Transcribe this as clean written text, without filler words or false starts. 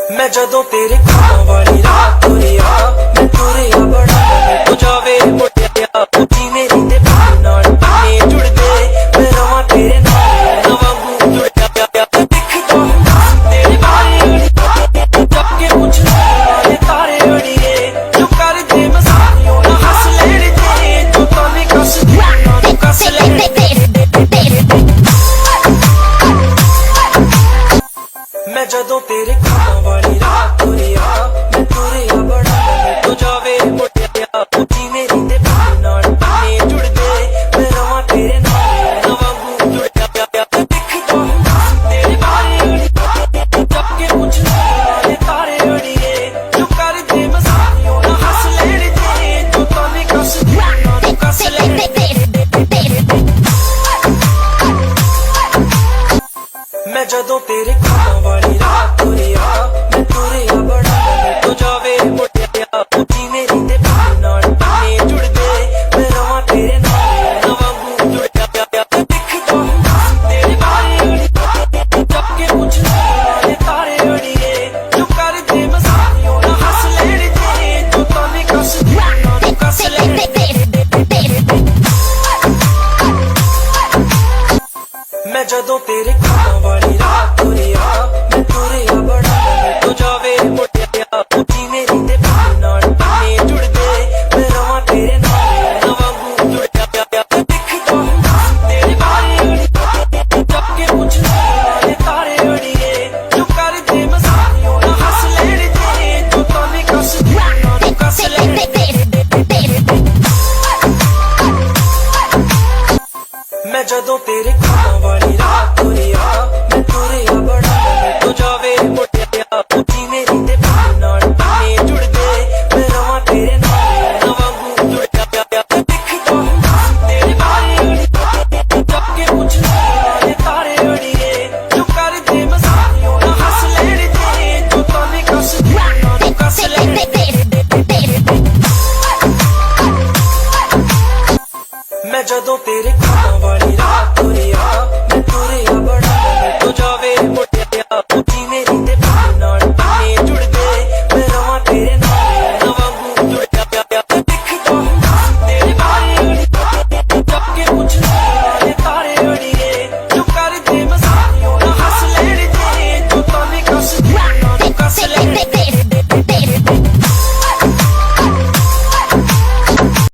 मैं जदों तेरे खाना वाली रात तुरिया मैं तुरिया बड़ा मन तो जावे मुड़िया उठी मेरी ते पानी नाल पन्ने जुड़दे मैं रवां तेरे नाल नवांगू जुड़िया दिखदा हुंदा तेरे बारे जब के कुछ लाने तारे अड़िए जो कर दे मसानियों ना हंस लेने दे जो ताने कस दे ना कस लेने मैं जदों तेरे खाना वाली रात तुरिया मैं तुरिया बड़ा मन तो जावे